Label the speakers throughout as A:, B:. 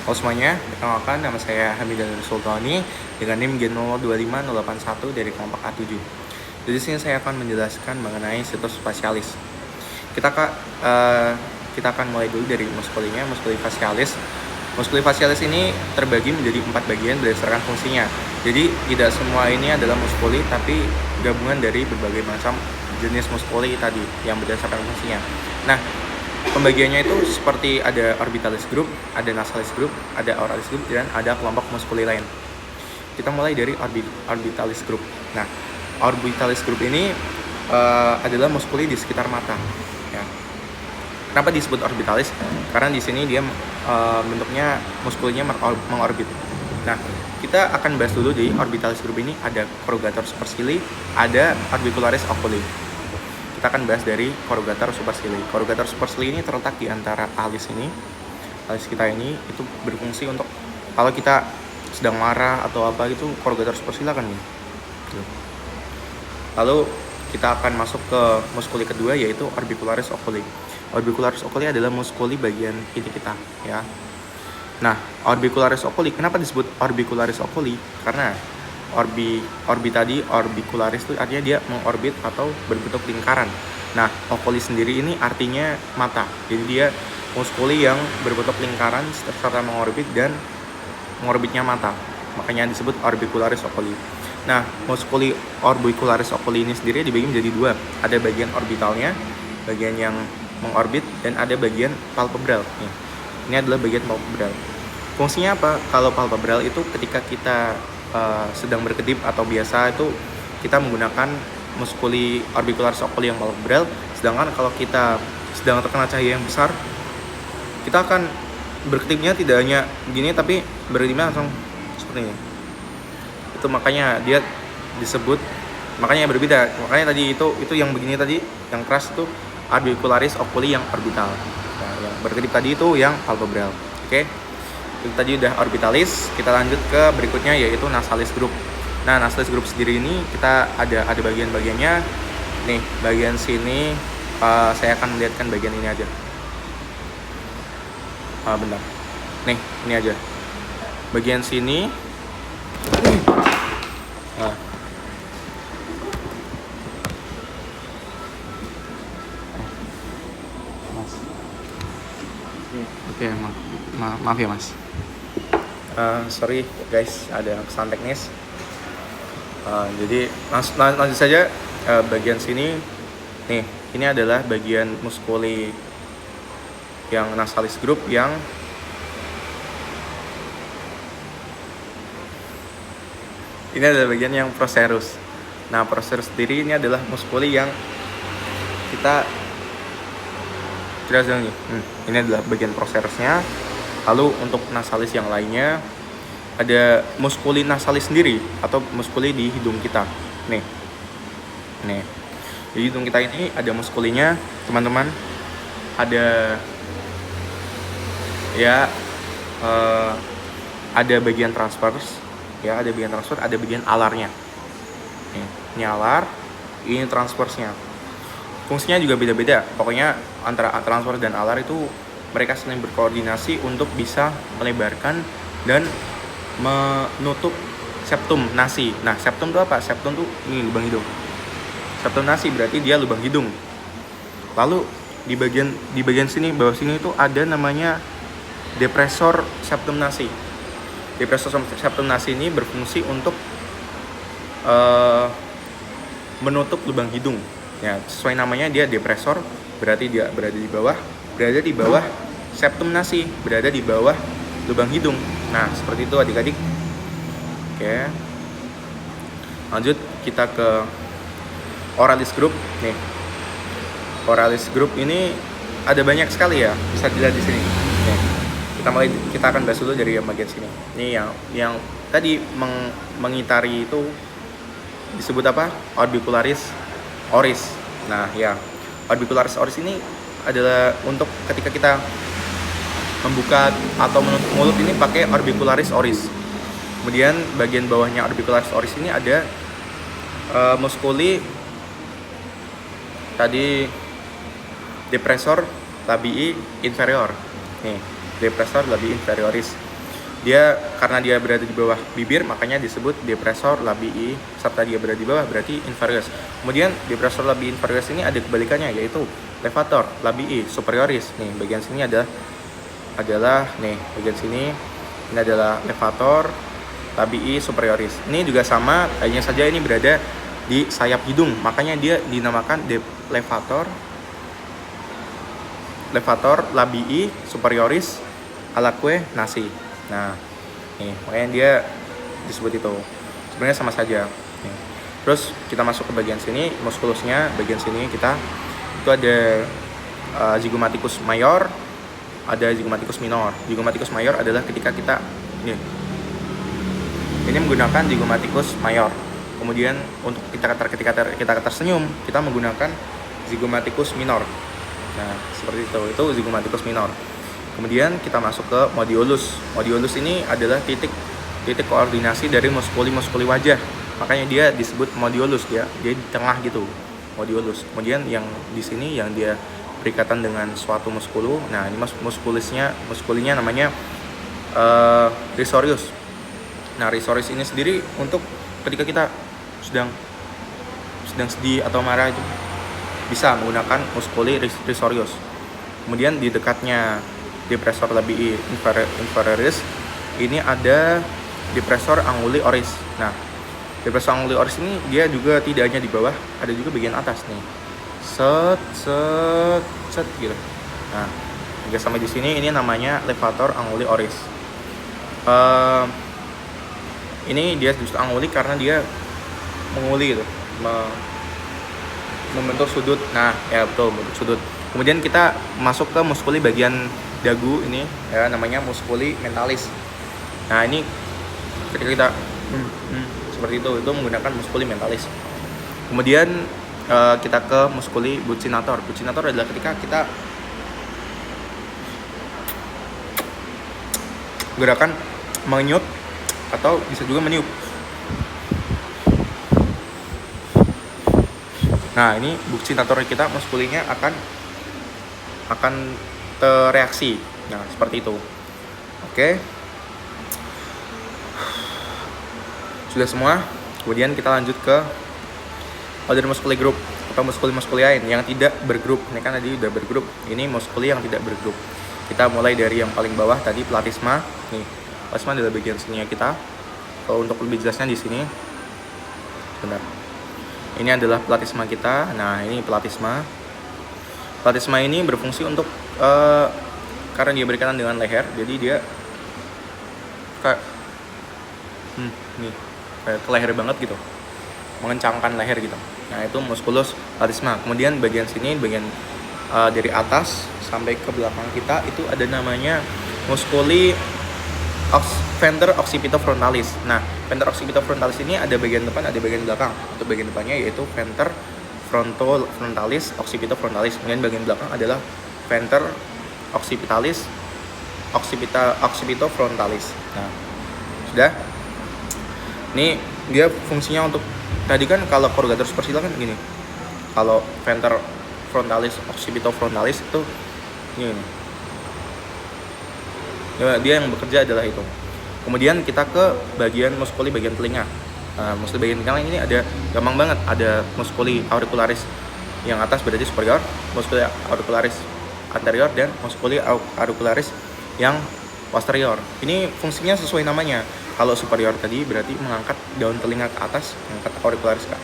A: Halo semuanya, perkenalkan nama saya Hamidan Sultani dengan NIM Gen 025081 dari kelompok A7. Jadi sini saya akan menjelaskan mengenai situs facialis. Kita akan mulai dulu dari muskulinya, muskuli facialis. Muskuli facialis ini terbagi menjadi 4 bagian berdasarkan fungsinya. Jadi tidak semua ini adalah muskuli, tapi gabungan dari berbagai macam jenis muskuli tadi yang berdasarkan fungsinya. Nah, pembagiannya itu seperti ada orbitalis group, ada nasalis group, ada oralis group, dan ada kelompok muskuli lain. Kita mulai dari orbitalis group. Nah, orbitalis group ini adalah muskuli di sekitar mata. Ya. Kenapa disebut orbitalis? Karena di sini dia bentuknya muskulnya mengorbit. Nah, kita akan bahas dulu di orbitalis group ini ada corrugator supercilii, ada orbicularis oculi. Kita akan bahas dari corrugator supercilii. Corrugator supercilii ini terletak di antara alis ini, alis kita ini itu berfungsi untuk kalau kita sedang marah atau apa itu corrugator supercilii akan nih. Lalu kita akan masuk ke muskuli kedua yaitu orbicularis oculi. Orbicularis oculi adalah muskuli bagian ini kita ya. Nah, orbicularis oculi kenapa disebut orbicularis oculi? Karena orbi tadi orbicularis itu artinya dia mengorbit atau berbentuk lingkaran. Nah, oculi sendiri ini artinya mata. Jadi dia muskuli yang berbentuk lingkaran serta mengorbit dan mengorbitnya mata. Makanya disebut orbicularis oculi. Nah, muskuli orbicularis oculi ini sendiri dibagi menjadi dua. Ada bagian orbitalnya, bagian yang mengorbit, dan ada bagian palpebral. Ini adalah bagian palpebral. Fungsinya apa? Kalau palpebral itu ketika kita sedang berkedip atau biasa itu kita menggunakan muskuli orbicularis oculi yang palpebral. Sedangkan kalau kita sedang terkena cahaya yang besar, kita akan berkedipnya tidak hanya begini tapi berkedipnya langsung seperti ini. Itu makanya dia disebut, makanya berbeda. Makanya tadi itu yang begini tadi, yang keras itu orbicularis oculi yang orbital. Nah, yang berkedip tadi itu yang palpebral. Oke. Itu tadi udah orbitalis, kita lanjut ke berikutnya yaitu nasalis group. Nah, nasalis group sendiri ini kita ada bagian-bagiannya. Nih, bagian sini saya akan melihatkan bagian ini aja. Bentar. Nih, ini aja. Bagian sini. Oke, maaf ya mas. Sorry guys, ada kesalahan teknis. Jadi lanjut saja. Bagian sini, nih, ini adalah bagian muskuli yang nasalis group yang ini adalah bagian yang procerus. Nah, procerus sendiri ini adalah muskuli yang kita jelas nih. Ini adalah bagian procerusnya. Lalu untuk nasalis yang lainnya ada muskuli nasalis sendiri atau muskuli di hidung kita. Nih, di hidung kita ini ada muskulinya, teman-teman. Ada ya, ada bagian transverse, ya, ada bagian transverse, ada bagian alarnya. Ini alar, ini transverse-nya. Fungsinya juga beda-beda. Pokoknya antara transverse dan alar itu mereka saling berkoordinasi untuk bisa melebarkan dan menutup septum nasi. Nah, septum itu apa? Septum itu ini lubang hidung. Septum nasi berarti dia lubang hidung. Lalu di bagian sini, bawah sini itu ada namanya depresor septum nasi. Depresor septum nasi ini berfungsi untuk menutup lubang hidung. Ya, sesuai namanya dia depresor, berarti dia berada di bawah septum nasi, berada di bawah lubang hidung. Nah, seperti itu adik-adik. Oke. Lanjut kita ke oralis group. Nih. Oralis group ini ada banyak sekali ya, bisa dilihat di sini. Nih. Kita akan bahas dulu dari bagian sini. Ini yang tadi mengitari itu disebut apa? Orbicularis oris. Nah, ya. Orbicularis oris ini adalah untuk ketika kita membuka atau menutup mulut ini pakai orbicularis oris. Kemudian bagian bawahnya orbicularis oris ini ada muskuli tadi depressor labii inferior. Nih, depressor labii inferioris. Dia karena dia berada di bawah bibir, makanya disebut depressor labii, serta dia berada di bawah berarti inferius. Kemudian depressor labii inferius ini ada kebalikannya, yaitu levator labii superioris. Nih, bagian sini adalah nih, bagian sini ini adalah levator labii superioris. Ini juga sama, hanya saja ini berada di sayap hidung, makanya dia dinamakan levator labii superioris alaque nasi. Nah, nih, makanya dia disebut itu. Sebenarnya sama saja. Nih. Terus kita masuk ke bagian sini, muskulusnya, bagian sini kita itu ada zygomaticus mayor, ada zygomaticus minor. Zygomaticus mayor adalah ketika kita ini menggunakan zygomaticus mayor. Kemudian untuk ketika kita tersenyum, kita menggunakan zygomaticus minor. Nah, seperti itu zygomaticus minor. Kemudian kita masuk ke modiolus. Modiolus ini adalah titik koordinasi dari muskuli wajah. Makanya dia disebut modiolus, dia di tengah gitu. Modiolus. Kemudian yang di sini yang dia berikatan dengan suatu muskulu. Nah, ini muskulinya namanya risorius. Nah, risorius ini sendiri untuk ketika kita sedang sedih atau marah itu bisa menggunakan muskuli risorius. Kemudian di dekatnya depressor labii inferius ini ada depressor anguli oris. Nah, depressor anguli oris ini dia juga tidak hanya di bawah, ada juga bagian atas nih. Set gitu. Nah, hingga sampai di sini ini namanya levator anguli oris. Ini dia disebut anguli karena dia menguli gitu, membentuk sudut. Nah, ya betul, membentuk sudut. Kemudian kita masuk ke muskuli bagian dagu ini ya, namanya muskuli mentalis. Nah, ini ketika kita seperti itu menggunakan muskuli mentalis. Kemudian kita ke muskuli buccinator. Buccinator adalah ketika kita gerakan mengenyut atau bisa juga meniup. Nah, ini buccinator kita, muskulinya akan tereaksi. Nah, seperti itu. Oke. Sudah semua. Kemudian kita lanjut ke other muscular group atau muskuli lain yang tidak bergrup. Ini kan tadi udah bergrup. Ini muskuli yang tidak bergrup. Kita mulai dari yang paling bawah tadi, platisma. Nih, platisma adalah bagian sininya kita. Kalau untuk lebih jelasnya di sini. Benar. Ini adalah platisma kita. Nah, ini platisma. Platisma ini berfungsi untuk karena dia berkaitan dengan leher, jadi dia kayak kayak ke leher banget gitu, mengencangkan leher gitu. Nah, itu musculus platisma. Kemudian bagian sini, bagian dari atas sampai ke belakang kita itu ada namanya muskuli venter occipitofrontalis. Nah, venter occipitofrontalis ini ada bagian depan, ada bagian belakang. Untuk bagian depannya yaitu venter frontalis occipitofrontalis. Kemudian bagian belakang adalah venter occipitofrontalis. Nah, sudah. Ini dia fungsinya untuk tadi kan kalau corrugator superciliar kan gini. Kalau venter frontalis occipitofrontalis itu ini. Ya, dia yang bekerja adalah itu. Kemudian kita ke bagian muskuli bagian telinga. Muskuli bagian telinga ini ada gampang banget. Ada muskuli auricularis yang atas berarti superior, muskuli auricularis anterior, dan muskuli auricularis yang posterior. Ini fungsinya sesuai namanya. Kalau superior tadi berarti mengangkat daun telinga ke atas, mengangkat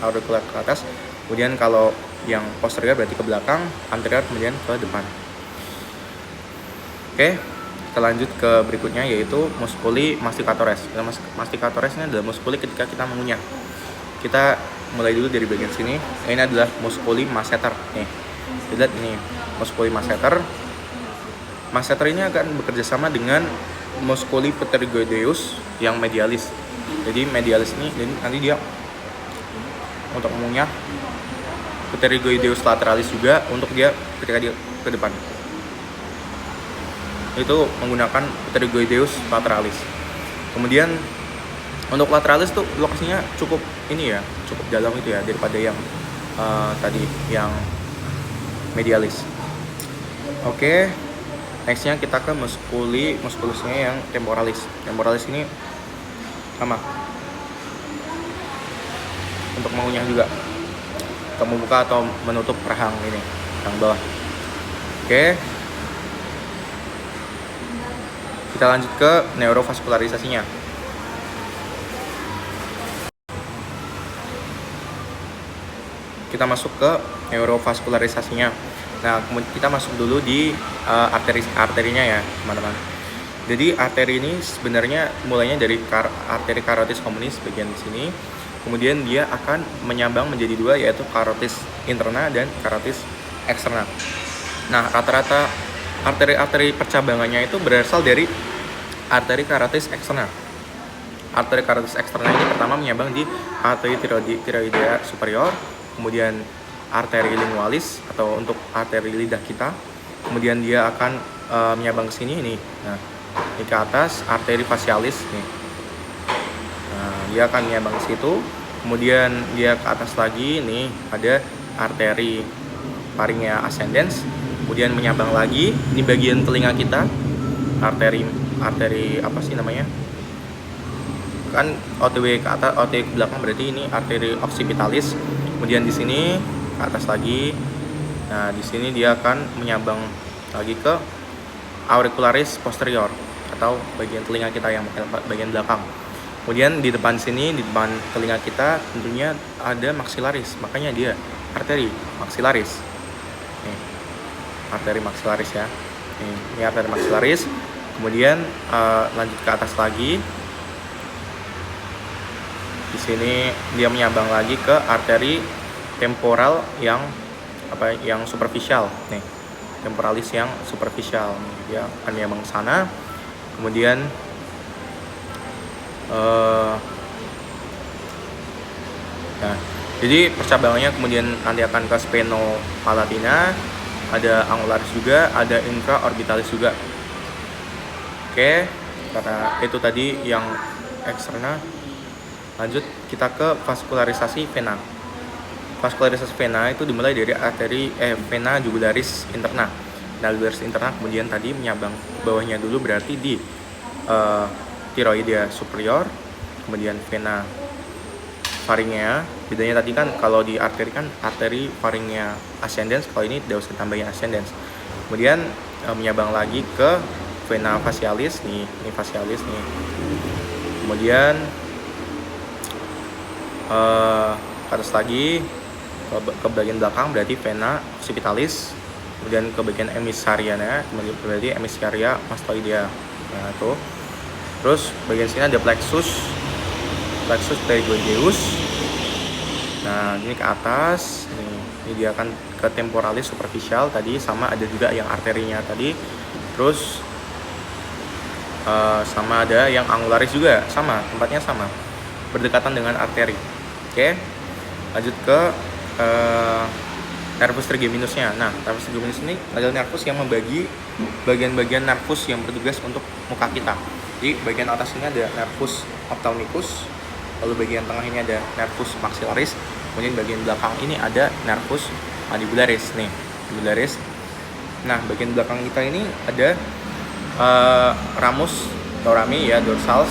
A: aurikular ke atas. Kemudian kalau yang posterior berarti ke belakang, anterior kemudian ke depan. Oke, kita lanjut ke berikutnya yaitu muskuli masticatores. Masticatores ini adalah muskuli ketika kita mengunyah. Kita mulai dulu dari bagian sini. Ini adalah muskuli masseter. Nih, lihat ini muskuli masseter. Masseter ini akan bekerja sama dengan muskuli pterygoideus yang medialis. Jadi medialis ini nanti dia untuk mengunyah, pterygoideus lateralis juga untuk dia ketika dia ke depan. Itu menggunakan pterygoideus lateralis. Kemudian untuk lateralis tuh lokasinya cukup ini ya, cukup dalam itu ya daripada yang tadi yang medialis. Oke. Nextnya kita ke muskulusnya yang temporalis. Temporalis ini sama untuk mengunyah juga, untuk membuka atau menutup rahang ini, rahang bawah. Oke, kita lanjut ke neurovaskularisasinya. Kita masuk ke neurovaskularisasinya. Nah, kita masuk dulu di arterinya ya, teman-teman. Jadi arteri ini sebenarnya mulainya dari arteri carotis communis bagian sini. Kemudian dia akan menyambang menjadi dua, yaitu carotis interna dan carotis eksterna. Nah, rata-rata arteri percabangannya itu berasal dari arteri carotis eksterna. Arteri carotis eksterna ini pertama menyambang di arteri tiroidea superior, kemudian arteri lingualis atau untuk arteri lidah kita. Kemudian dia akan menyambang ke sini nih. Nah, ini ke atas arteri facialis nih. Nah, dia akan menyambang ke situ. Kemudian dia ke atas lagi nih ada arteri pharyngeal ascendens. Kemudian menyambang lagi ini bagian telinga kita. Arteri apa sih namanya? Kan OTW ke atas, OTW ke belakang, berarti ini arteri occipitalis. Kemudian di sini ke atas lagi. Nah, di sini dia akan menyambang lagi ke auricularis posterior atau bagian telinga kita yang bagian belakang. Kemudian di depan sini, di depan telinga kita tentunya ada maxillaris, makanya dia arteri maxillaris. Nih, arteri maxillaris ya. Ini arteri maxillaris. Kemudian lanjut ke atas lagi. Di sini dia menyambang lagi ke arteri temporal yang superficial nih, temporalis yang superficial nih, dia akan menyambang ke sana. Kemudian nah, jadi percabangannya kemudian nanti akan ke spheno-palatina, ada angularis juga, ada intraorbitalis juga. Oke, karena itu tadi yang eksterna. Lanjut kita ke vaskularisasi vena. Vaskularisasi vena itu dimulai dari vena jugularis interna. Nah, jugularis interna kemudian tadi menyambang bawahnya dulu, berarti di tiroidea superior, kemudian vena pharyngeal. Bedanya tadi kan kalau di arteri kan arteri pharyngeal ascendens, kalau ini tidak usah tambahin ascendens. Kemudian menyambang lagi ke vena facialis nih, ini facialis nih. Kemudian ke atas lagi ke bagian belakang berarti vena occipitalis, kemudian ke bagian emisariana berarti emisaria mastoidea. Nah, itu terus bagian sini ada plexus pterygoideus. Nah, ini ke atas ini dia akan ke temporalis superficial tadi, sama ada juga yang arterinya tadi. Terus sama ada yang angularis juga, sama tempatnya sama, berdekatan dengan arteri. Oke, lanjut ke nervus trigeminusnya. Nah, nervus trigeminus ini adalah nervus yang membagi bagian-bagian nervus yang bertugas untuk muka kita. Jadi bagian atas ini ada nervus ophthalmicus, lalu bagian tengah ini ada nervus maxillaris, kemudian bagian belakang ini ada nervus mandibularis nih, mandibularis. Nah, bagian belakang kita ini ada ramus dorami ya, dorsals,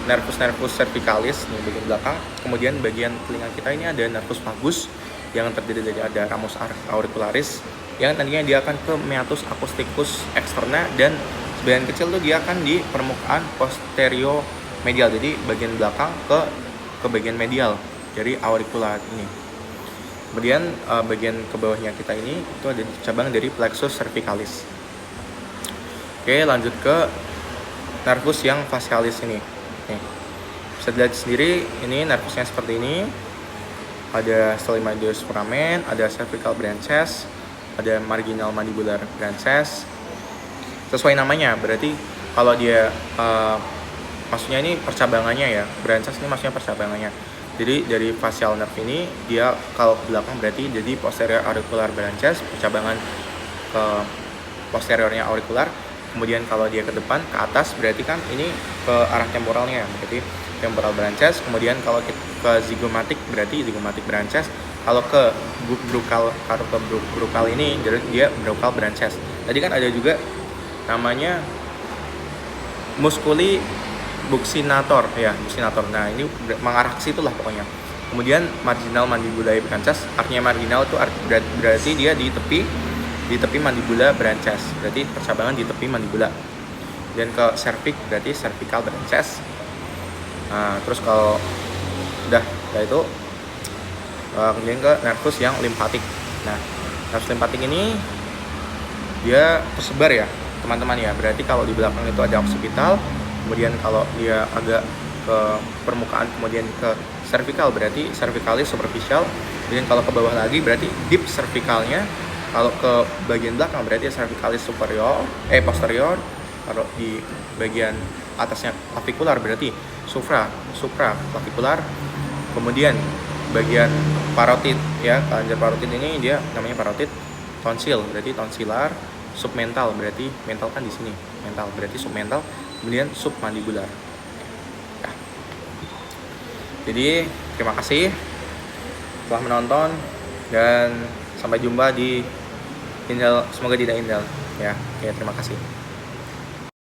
A: nervus cervicalis nih bagian belakang. Kemudian bagian telinga kita ini ada nervus vagus yang terdiri dari ada ramus auricularis yang nantinya dia akan ke meatus acousticus externa, dan sebagian kecil tuh dia akan di permukaan posterior medial, jadi bagian belakang ke bagian medial dari auricula ini. Kemudian bagian ke bawahnya kita ini itu ada cabang dari plexus cervicalis. Oke, lanjut ke nervus yang facialis ini. Nih, bisa dilihat sendiri, ini nervusnya seperti ini. Ada stylomadeus foramen, ada cervical branches, ada marginal mandibular branches. Sesuai namanya, berarti kalau dia maksudnya ini percabangannya ya, branches ini maksudnya percabangannya. Jadi dari facial nerve ini dia kalau ke belakang berarti jadi posterior auricular branches, percabangan ke posteriornya aurikular. Kemudian kalau dia ke depan ke atas berarti kan ini ke arah temporalnya, berarti temporal branches. Kemudian kalau ke zygomatic berarti zygomatic branches. Kalau ke buccal ini jadi dia buccal branches. Tadi kan ada juga namanya musculi buccinator ya, buccinator. Nah, ini mengarah ke situ lah pokoknya. Kemudian marginal mandibulae branches, artinya marginal itu berarti dia di tepi mandibula branches, berarti percabangan di tepi mandibula. Dan ke cervix berarti cervical branches. Nah, terus kalau udah itu kemudian ke nervus yang limpatik. Nah, nervus limpatik ini dia tersebar ya teman-teman ya, berarti kalau di belakang itu ada occipital, kemudian kalau dia agak ke permukaan kemudian ke cervical berarti cervicalis superficial, kemudian kalau ke bawah lagi berarti deep cervicalnya, kalau ke bagian belakang berarti cervicalis posterior, kalau di bagian atasnya clavikular berarti supra clavikular, kemudian bagian parotid ya, kelenjar parotid ini dia namanya parotid, tonsil berarti tonsilar, submental berarti mental kan di sini, mental berarti submental, kemudian submandibular. Ya. Jadi terima kasih telah menonton dan sampai jumpa di Indel, semoga tidak Indel ya. Oke, terima kasih.